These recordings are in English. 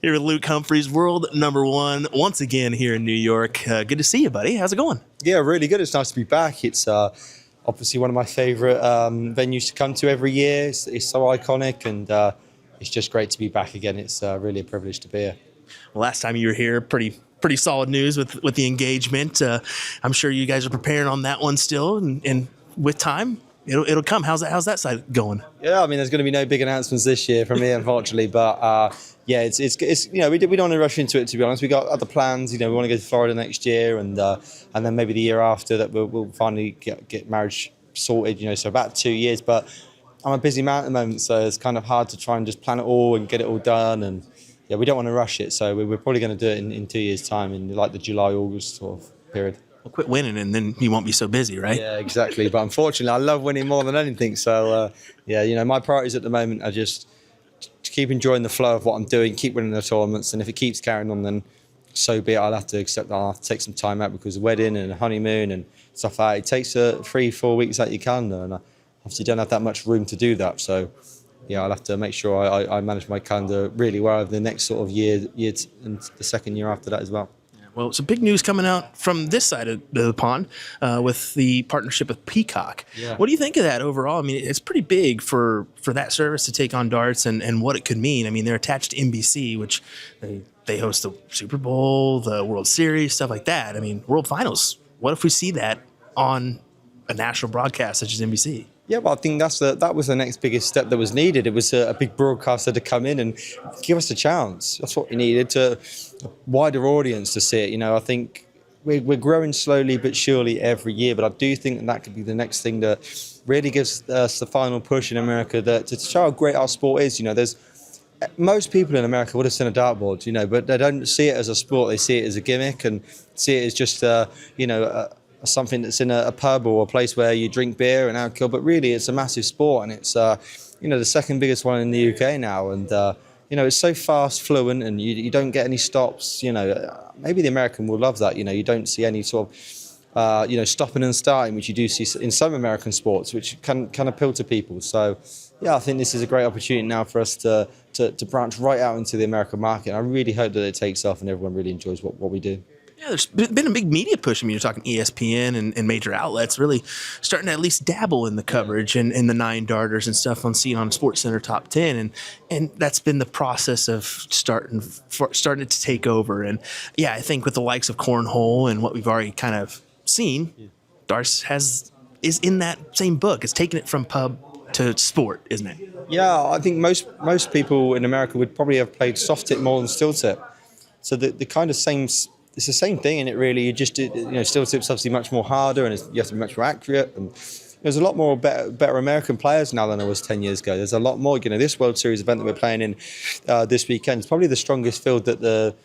Here with Luke Humphries, world number one, once again here in New York. Good to see you, buddy. How's it going? Yeah, really good. It's nice to be back. It's obviously one of my favourite venues to come to every year. It's so iconic, and it's just great to be back again. It's really a privilege to be here. Well, last time you were here, pretty solid news with the engagement. I'm sure you guys are preparing on that one still, and with time, it'll come. How's that side going? Yeah, I mean, there's going to be no big announcements this year from me, unfortunately, but yeah, it's we don't want to rush into it, to be honest. We got other plans. We want to go to Florida next year, and then maybe the year after that we'll finally get marriage sorted. So about 2 years. But I'm a busy man at the moment, so it's kind of hard to try and just plan it all and get it all done. And yeah, we don't want to rush it, so we're probably going to do it in 2 years' time, in like the July, August sort of period. Well, quit winning, and then you won't be so busy, right? Yeah, exactly. But unfortunately, I love winning more than anything. So yeah, my priorities at the moment are just to keep enjoying the flow of what I'm doing, keep winning the tournaments, and if it keeps carrying on, then so be it. I'll have to accept that. I'll have to take some time out because of wedding and honeymoon and stuff like that. It takes 3-4 weeks out of your calendar, and I obviously don't have that much room to do that. So yeah, I'll have to make sure I manage my calendar really well over the next sort of year and the second year after that as well. Well, some big news coming out from this side of the pond with the partnership with Peacock. Yeah. What do you think of that overall? I mean, it's pretty big for that service to take on darts and what it could mean. I mean, they're attached to NBC, which they host the Super Bowl, the World Series, stuff like that. I mean, World Finals. What if we see that on a national broadcast such as NBC? Yeah, well, I think that was the next biggest step that was needed. It was a big broadcaster to come in and give us a chance. That's what we needed, to a wider audience to see it. I think we're growing slowly but surely every year, but I do think that could be the next thing that really gives us the final push in America to show how great our sport is. Most people in America would have seen a dartboard, but they don't see it as a sport. They see it as a gimmick and see it as just, something that's in a pub or a place where you drink beer and alcohol, but really it's a massive sport, and it's the second biggest one in the UK now, and it's so fast, fluent, and you don't get any stops. Maybe the American will love that. You don't see any sort of stopping and starting, which you do see in some American sports, which can appeal to people. So yeah, I think this is a great opportunity now for us to branch right out into the American market. I really hope that it takes off and everyone really enjoys what we do. Yeah, there's been a big media push. I mean, you're talking ESPN and major outlets really starting to at least dabble in the coverage and the 9 darters and stuff on SportsCenter Top 10, and that's been the process of starting to take over. And yeah, I think with the likes of cornhole and what we've already kind of seen, darts is in that same book. It's taking it from pub to sport, isn't it? Yeah, I think most people in America would probably have played soft tip more than steel tip. So the kind of same. It's the same thing, and it really steel tip's obviously much more harder, and you have to be much more accurate. And there's a lot more better American players now than there was 10 years ago. There's a lot more. This World Series event that we're playing in this weekend is probably the strongest field that the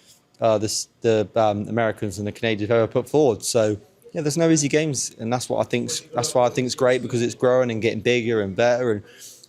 Americans and the Canadians have ever put forward. So yeah, there's no easy games, and that's why I think it's great, because it's growing and getting bigger and better. And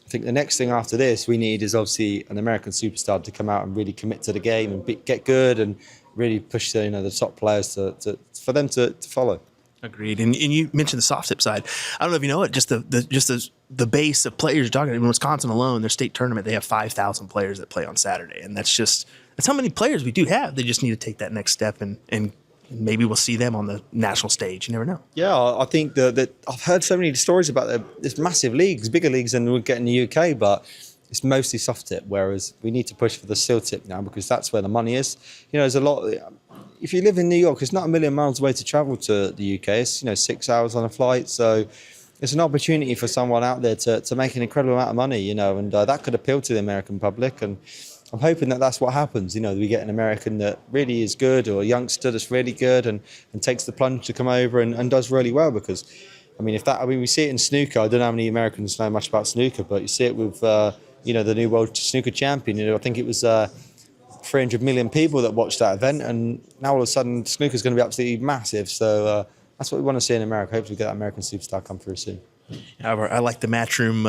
I think the next thing after this we need is obviously an American superstar to come out and really commit to the game and get good and really push the top players for them to follow. Agreed. And you mentioned the soft tip side. I don't know if you know it, just the base of players you're talking about. In Wisconsin alone, their state tournament, they have 5,000 players that play on Saturday, and that's how many players we do have. They just need to take that next step, and maybe we'll see them on the national stage. You never know. Yeah, I think that I've heard so many stories about this massive leagues, bigger leagues than we get in the UK, but it's mostly soft tip, whereas we need to push for the steel tip now, because that's where the money is. There's a lot. If you live in New York, it's not a million miles away to travel to the UK. It's 6 hours on a flight, so it's an opportunity for someone out there to make an incredible amount of money. And that could appeal to the American public. And I'm hoping that that's what happens. We get an American that really is good, or a youngster that's really good and takes the plunge to come over and does really well. Because we see it in snooker. I don't know how many Americans know much about snooker, but you see it with the new world snooker champion. I think it was 300 million people that watched that event, and now all of a sudden snooker's going to be absolutely massive. So that's what we want to see in America. Hopefully we get that American superstar come through soon. I like the Matchroom,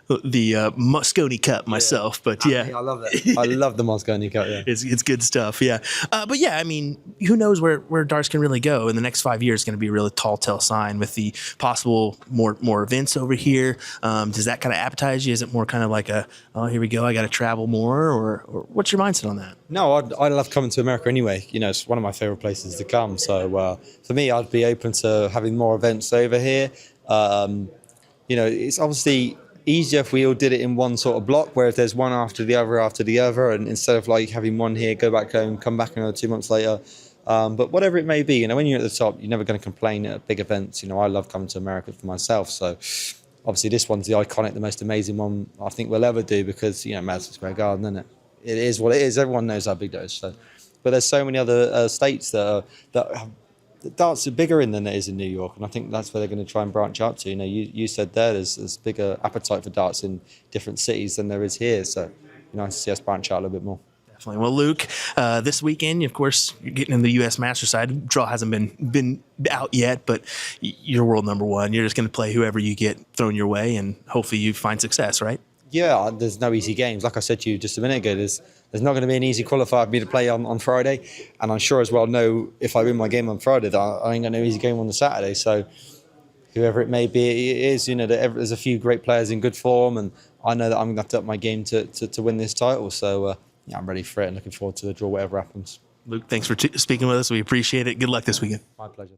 the Mosconi Cup myself, but yeah. I love it. I love the Mosconi Cup. Yeah. It's good stuff, yeah. But yeah, I mean, who knows where darts can really go in the next 5 years? Is going to be a really tall tale sign with the possible more events over here. Does that kind of appetize you? Is it more kind of like here we go, I got to travel more, or what's your mindset on that? No, I love coming to America anyway. You know, it's one of my favorite places to come. So for me, I'd be open to having more events over here. You know, it's obviously easier if we all did it in one sort of block, where if there's one after the other, and instead of like having one here, go back home, come back another 2 months later. But whatever it may be, you know, when you're at the top, you're never going to complain at big events. You know, I love coming to America for myself. So obviously this one's the iconic, the most amazing one I think we'll ever do, because, you know, Madison Square Garden, isn't it? It is what it is. Everyone knows how big that is. So, but there's so many other states that have darts are bigger in than it is in New York, and I think that's where they're going to try and branch out to. You know, you said there's bigger appetite for darts in different cities than there is here, so nice to see us branch out a little bit more. Definitely. Well, Luke, this weekend, of course, you're getting in the U.S. Masters side. Draw hasn't been out yet, but you're world number one. You're just going to play whoever you get thrown your way, and hopefully you find success, right? Yeah, there's no easy games. Like I said to you just a minute ago, there's not going to be an easy qualifier for me to play on Friday. And I'm sure as well know if I win my game on Friday that I ain't got no easy game on the Saturday. So whoever it may be, it is, you know, there's a few great players in good form, and I know that I'm going to have to up my game to win this title. So yeah, I'm ready for it and looking forward to the draw, whatever happens. Luke, thanks for speaking with us. We appreciate it. Good luck this weekend. My pleasure.